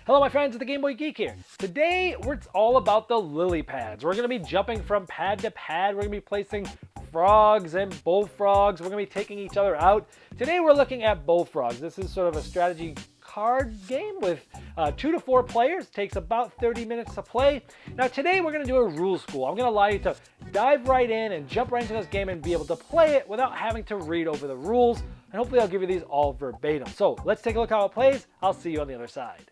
Hello my friends, it's the Game Boy Geek here. Today, it's all about the lily pads. We're going to be jumping from pad to pad. We're going to be placing frogs and bullfrogs. We're going to be taking each other out. Today we're looking at bullfrogs. This is sort of a strategy card game with 2 to 4 players. It takes about 30 minutes to play. Now today we're going to do a rule school. I'm going to allow you to dive right in and jump right into this game and be able to play it without having to read over the rules. And hopefully I'll give you these all verbatim. So let's take a look how it plays. I'll see you on the other side.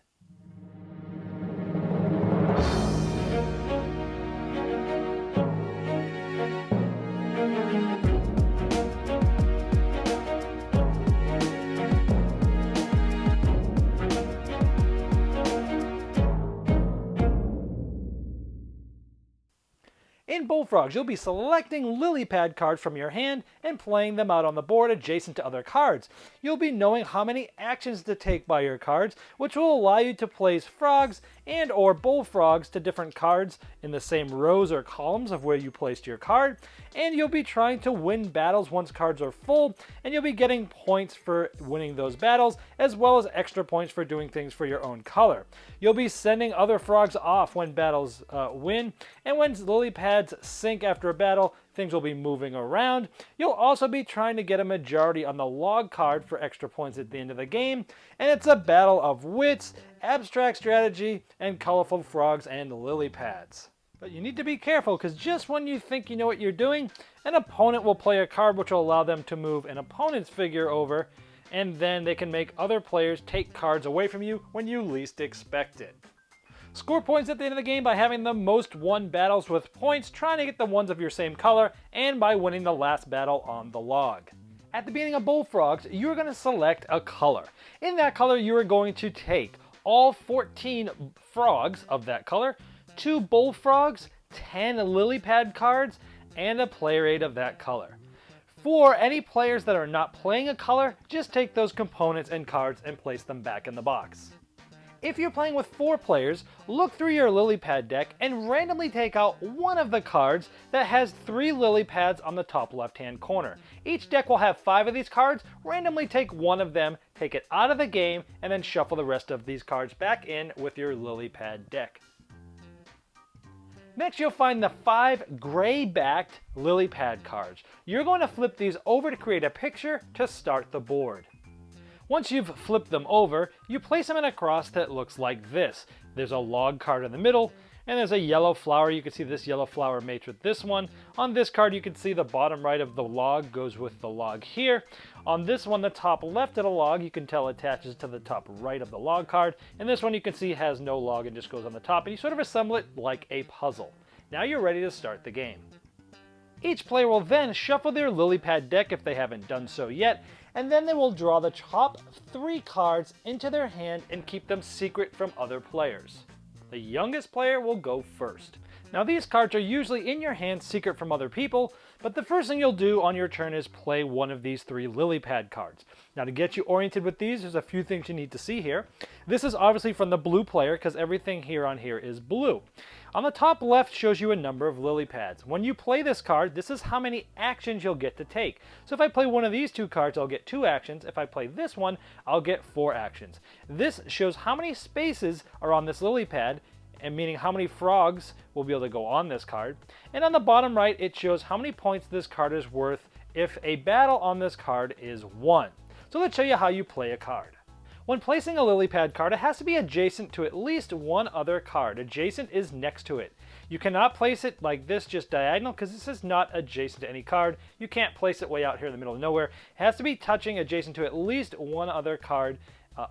In Bullfrogs, you'll be selecting lily pad cards from your hand and playing them out on the board adjacent to other cards. You'll be knowing how many actions to take by your cards, which will allow you to place frogs and or bullfrogs to different cards in the same rows or columns of where you placed your card. And you'll be trying to win battles once cards are full, and you'll be getting points for winning those battles, as well as extra points for doing things for your own color. You'll be sending other frogs off when battles win, and when lily pads sink after a battle, things will be moving around. You'll also be trying to get a majority on the log card for extra points at the end of the game, and it's a battle of wits, abstract strategy, and colorful frogs and lily pads. But you need to be careful, because just when you think you know what you're doing, an opponent will play a card which will allow them to move an opponent's figure over, and then they can make other players take cards away from you when you least expect it. Score points at the end of the game by having the most won battles with points, trying to get the ones of your same color, and by winning the last battle on the log. At the beginning of Bullfrogs, you're going to select a color. In that color, you are going to take all 14 frogs of that color, 2 bullfrogs, 10 lily pad cards, and a player aid of that color. For any players that are not playing a color, just take those components and cards and place them back in the box. If you're playing with 4 players, look through your lily pad deck and randomly take out one of the cards that has 3 lily pads on the top left-hand corner. Each deck will have 5 of these cards. Randomly take one of them, take it out of the game, and then shuffle the rest of these cards back in with your lily pad deck. Next, you'll find the 5 gray-backed lily pad cards. You're going to flip these over to create a picture to start the board. Once you've flipped them over, you place them in a cross that looks like this. There's a log card in the middle, and there's a yellow flower. You can see this yellow flower mates with this one. On this card, you can see the bottom right of the log goes with the log here. On this one, the top left of the log, you can tell attaches to the top right of the log card. And this one you can see has no log and just goes on the top, and you sort of assemble it like a puzzle. Now you're ready to start the game. Each player will then shuffle their lily pad deck if they haven't done so yet, and then they will draw the top 3 cards into their hand and keep them secret from other players. The youngest player will go first. Now these cards are usually in your hand secret from other people, but the first thing you'll do on your turn is play one of these 3 lily pad cards. Now to get you oriented with these, there's a few things you need to see here. This is obviously from the blue player because everything here on here is blue. On the top left shows you a number of lily pads. When you play this card, this is how many actions you'll get to take. So if I play one of these 2 cards, I'll get 2 actions. If I play this one, I'll get 4 actions. This shows how many spaces are on this lily pad, and meaning how many frogs will be able to go on this card. And on the bottom right, it shows how many points this card is worth if a battle on this card is won. So let's show you how you play a card. When placing a lily pad card, it has to be adjacent to at least one other card. Adjacent is next to it. You cannot place it like this, just diagonal, because this is not adjacent to any card. You can't place it way out here in the middle of nowhere. It has to be touching adjacent to at least one other card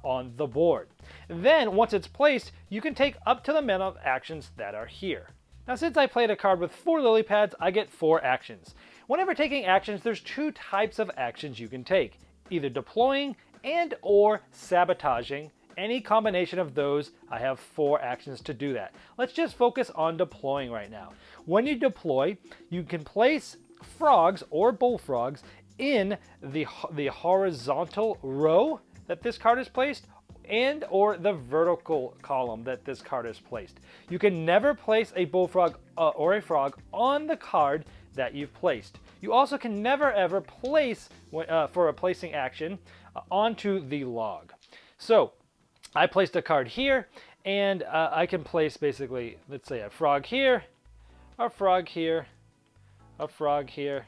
on the board. Then, once it's placed, you can take up to the amount of actions that are here. Now, since I played a card with 4 lily pads, I get 4 actions. Whenever taking actions, there's 2 types of actions you can take. Either deploying and or sabotaging. Any combination of those, I have 4 actions to do that. Let's just focus on deploying right now. When you deploy, you can place frogs or bullfrogs in the horizontal row that this card is placed, and or the vertical column that this card is placed. You can never place a bullfrog or a frog on the card that you've placed. You also can never ever place, for a placing action, onto the log. So I placed a card here, And I can place basically, let's say, a frog here, a frog here, a frog here,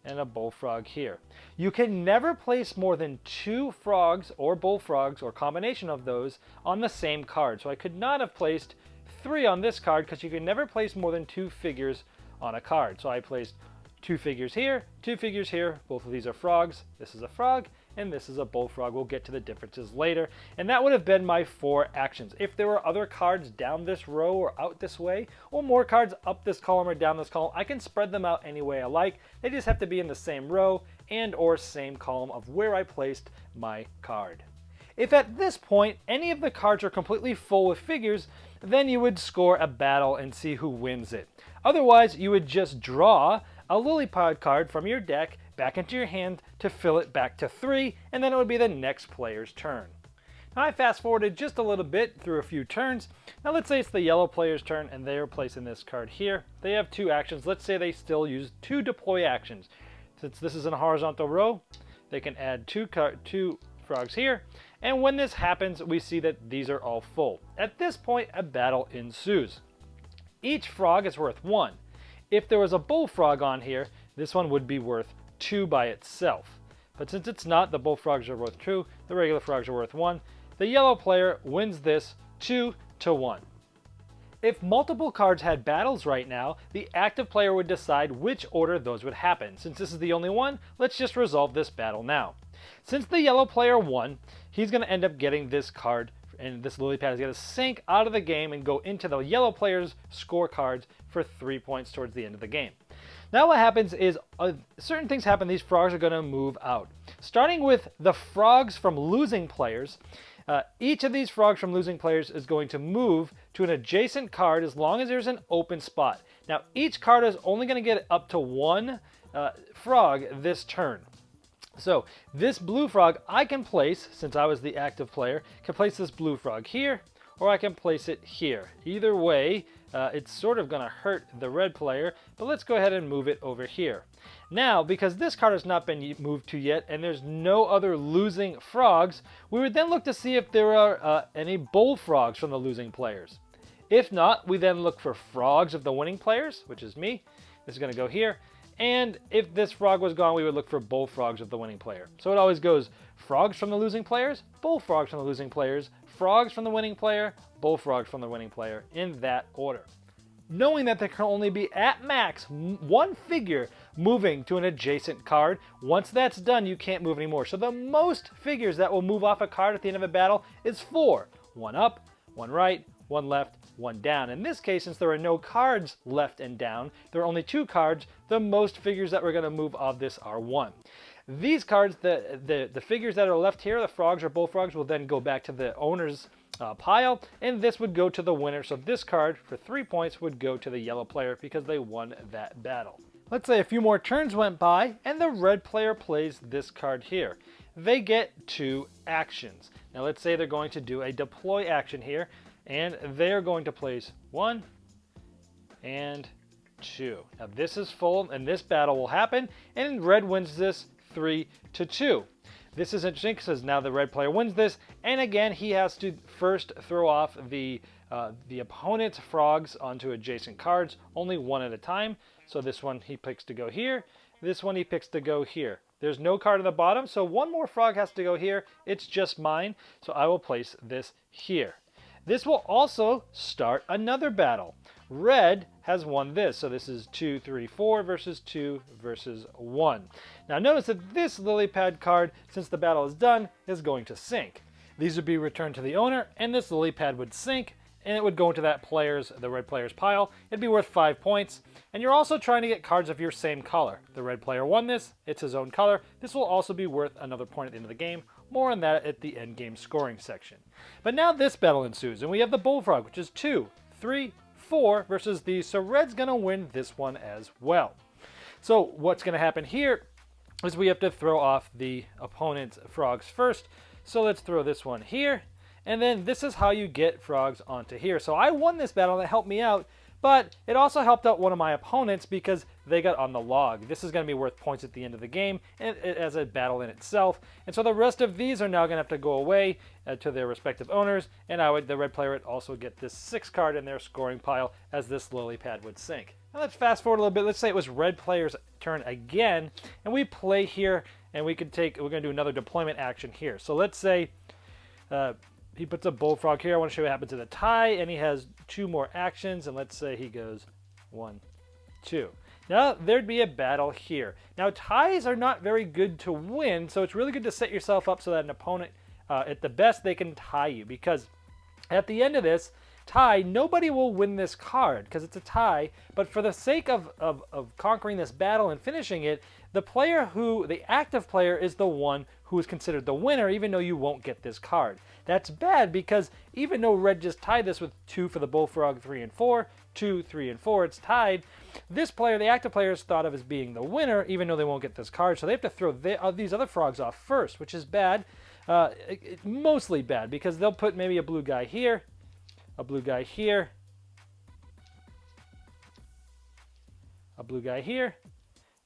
and a bullfrog here. You can never place more than 2 frogs or bullfrogs or combination of those on the same card. So I could not have placed 3 on this card because you can never place more than 2 figures on a card. So I placed 2 figures here, 2 figures here. Both of these are frogs. This is a frog, and this is a bullfrog. We'll get to the differences later. And that would have been my 4 actions. If there were other cards down this row or out this way, or more cards up this column or down this column, I can spread them out any way I like. They just have to be in the same row and or same column of where I placed my card. If at this point any of the cards are completely full with figures, then you would score a battle and see who wins it. Otherwise, you would just draw a lily pad card from your deck back into your hand to fill it back to 3, and then it would be the next player's turn. Now I fast forwarded just a little bit through a few turns. Now let's say it's the yellow player's turn and they are placing this card here. They have 2 actions. Let's say they still use 2 deploy actions. Since this is in a horizontal row, they can add 2 frogs here. And when this happens, we see that these are all full. At this point, a battle ensues. Each frog is worth 1. If there was a bullfrog on here, this one would be worth 2 by itself. But since it's not, the bullfrogs are worth 2, the regular frogs are worth 1. The yellow player wins this 2-1. If multiple cards had battles right now, the active player would decide which order those would happen. Since this is the only one, let's just resolve this battle now. Since the yellow player won, he's going to end up getting this card, and this lily pad is going to sink out of the game and go into the yellow player's scorecards for 3 points towards the end of the game. Now what happens is certain things happen. These frogs are going to move out. Starting with the frogs from losing players, each of these frogs from losing players is going to move to an adjacent card as long as there's an open spot. Now each card is only going to get up to 1 frog this turn. So this blue frog I can place, since I was the active player, can place this blue frog here, or I can place it here. Either way, it's sort of going to hurt the red player, but let's go ahead and move it over here. Now, because this card has not been moved to yet, and there's no other losing frogs, we would then look to see if there are any bullfrogs from the losing players. If not, we then look for frogs of the winning players, which is me. This is going to go here. And if this frog was gone, we would look for bullfrogs of the winning player. So it always goes frogs from the losing players, bullfrogs from the losing players, frogs from the winning player, bullfrogs from the winning player, in that order. Knowing that there can only be at max 1 figure moving to an adjacent card, once that's done, you can't move anymore. So the most figures that will move off a card at the end of a battle is 4. 1 up, 1 right, 1 left, 1 down. In this case, since there are no cards left and down, there are only 2 cards, the most figures that we're going to move of this are 1. These cards, the figures that are left here, the frogs or bullfrogs, will then go back to the owner's pile, and this would go to the winner. So this card, for 3 points, would go to the yellow player because they won that battle. Let's say a few more turns went by, and the red player plays this card here. They get 2 actions. Now let's say they're going to do a deploy action here, and they're going to place 1 and 2. Now this is full, and this battle will happen, and red wins this 3-2. This is interesting because now the red player wins this, and again he has to first throw off the opponent's frogs onto adjacent cards, only 1 at a time. So this one he picks to go here, this one he picks to go here. There's no card at the bottom, so 1 more frog has to go here. It's just mine, so I will place this here. This will also start another battle. Red has won this, so this is 2, 3, 4 versus 2 versus 1. Now notice that this lily pad card, since the battle is done, is going to sink. These would be returned to the owner, and this lily pad would sink, and it would go into that the red player's pile. It'd be worth 5 points, and you're also trying to get cards of your same color. The red player won this, it's his own color. This will also be worth another point at the end of the game. More on that at the endgame scoring section. But now this battle ensues, and we have the bullfrog, which is 2, 3, 4 versus these, so red's gonna win this one as well. So what's gonna happen here is we have to throw off the opponent's frogs first. So let's throw this one here, and then this is how you get frogs onto here. So I won this battle, and it helped me out, but it also helped out one of my opponents because they got on the log. This is going to be worth points at the end of the game as a battle in itself. And so the rest of these are now going to have to go away to their respective owners, and the red player would also get this 6 card in their scoring pile as this lily pad would sink. Now let's fast forward a little bit. Let's say it was red player's turn again, and we play here, and we're going to do another deployment action here. So let's say he puts a bullfrog here. I want to show you what happens to the tie, and he has 2 more actions, and let's say he goes 1, 2. Now there'd be a battle here. Now ties are not very good to win, so it's really good to set yourself up so that an opponent, at the best, they can tie you, because at the end of this tie, nobody will win this card because it's a tie, but for the sake of conquering this battle and finishing it, the active player is the one who is considered the winner, even though you won't get this card. That's bad because even though red just tied this with 2 for the bullfrog, 3 and 4, 2, 3, and 4, it's tied. This player, the active player, is thought of as being the winner, even though they won't get this card, so they have to throw these other frogs off first, which is bad. Mostly bad because they'll put maybe a blue guy here, a blue guy here, a blue guy here,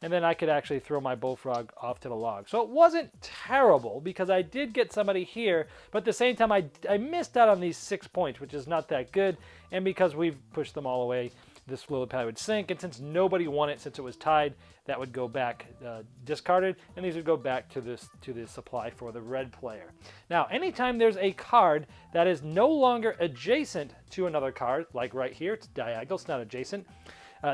and then I could actually throw my bullfrog off to the log. So it wasn't terrible because I did get somebody here, but at the same time I missed out on these 6 points, which is not that good, and because we've pushed them all away, this lily pad would sink, and since nobody won it, since it was tied, that would go back discarded, and these would go back to the supply for the red player. Now, anytime there's a card that is no longer adjacent to another card, like right here, it's diagonal, it's not adjacent,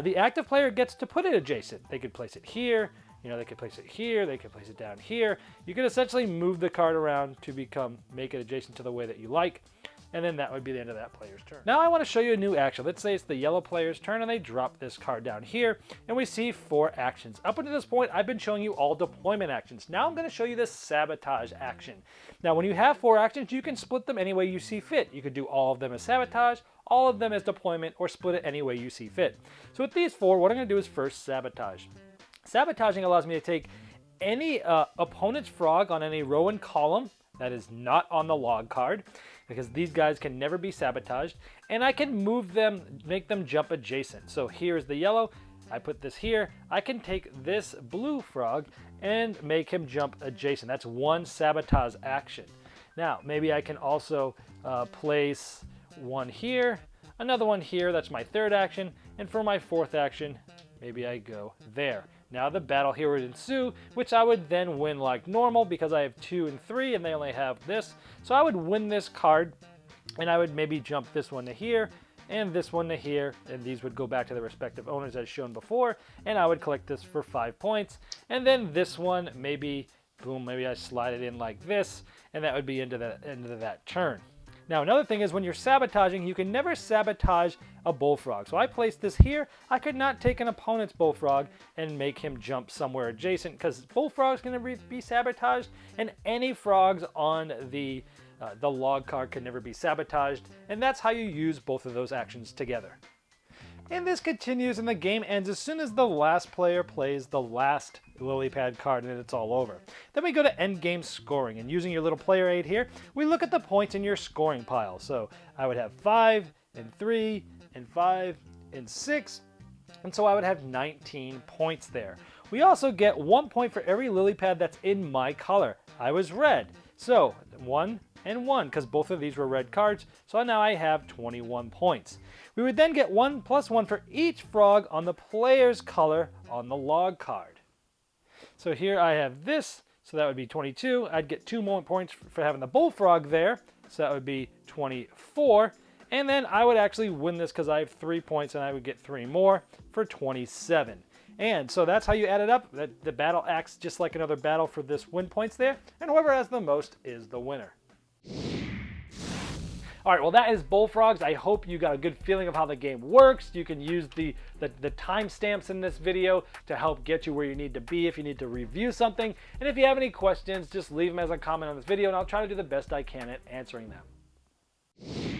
the active player gets to put it adjacent. They could place it here, they could place it here, they could place it down here. You can essentially move the card around to make it adjacent to the way that you like. And then that would be the end of that player's turn. Now I want to show you a new action. Let's say it's the yellow player's turn and they drop this card down here and we see 4 actions. Up until this point, I've been showing you all deployment actions. Now I'm going to show you this sabotage action. Now when you have 4 actions, you can split them any way you see fit. You could do all of them as sabotage, all of them as deployment, or split it any way you see fit. So with these 4, what I'm going to do is first sabotage. Sabotaging allows me to take any opponent's frog on any row and column that is not on the log card, because these guys can never be sabotaged, and I can move them, make them jump adjacent. So here's the yellow, I put this here, I can take this blue frog and make him jump adjacent. That's one sabotage action. Now, maybe I can also place one here, another one here, that's my 3rd action, and for my 4th action, maybe I go there. Now the battle here would ensue, which I would then win like normal because I have 2 and 3 and they only have this. So I would win this card and I would maybe jump this one to here and this one to here, and these would go back to the respective owners as shown before, and I would collect this for 5 points. And then this one, maybe, boom, maybe I slide it in like this, and that would be into that turn. Now another thing is when you're sabotaging, you can never sabotage a bullfrog. So I placed this here. I could not take an opponent's bullfrog and make him jump somewhere adjacent because bullfrogs can never be sabotaged, and any frogs on the log card can never be sabotaged, and that's how you use both of those actions together. And this continues and the game ends as soon as the last player plays the last lily pad card and then it's all over. Then we go to endgame scoring, and using your little player aid here, we look at the points in your scoring pile. So I would have 5 and 3 and 5 and 6, and so I would have 19 points there. We also get 1 point for every lily pad that's in my color. I was red, so 1 and 1 because both of these were red cards, so now I have 21 points. We would then get 1 plus 1 for each frog on the player's color on the log card. So here I have this, so that would be 22. I'd get 2 more points for having the bullfrog there, so that would be 24. And then I would actually win this because I have 3 points and I would get 3 more for 27. And so that's how you add it up. The battle acts just like another battle for this win points there, and whoever has the most is the winner. All right, well that is Bullfrogs. I hope you got a good feeling of how the game works. You can use the timestamps in this video to help get you where you need to be if you need to review something. And if you have any questions, just leave them as a comment on this video and I'll try to do the best I can at answering them.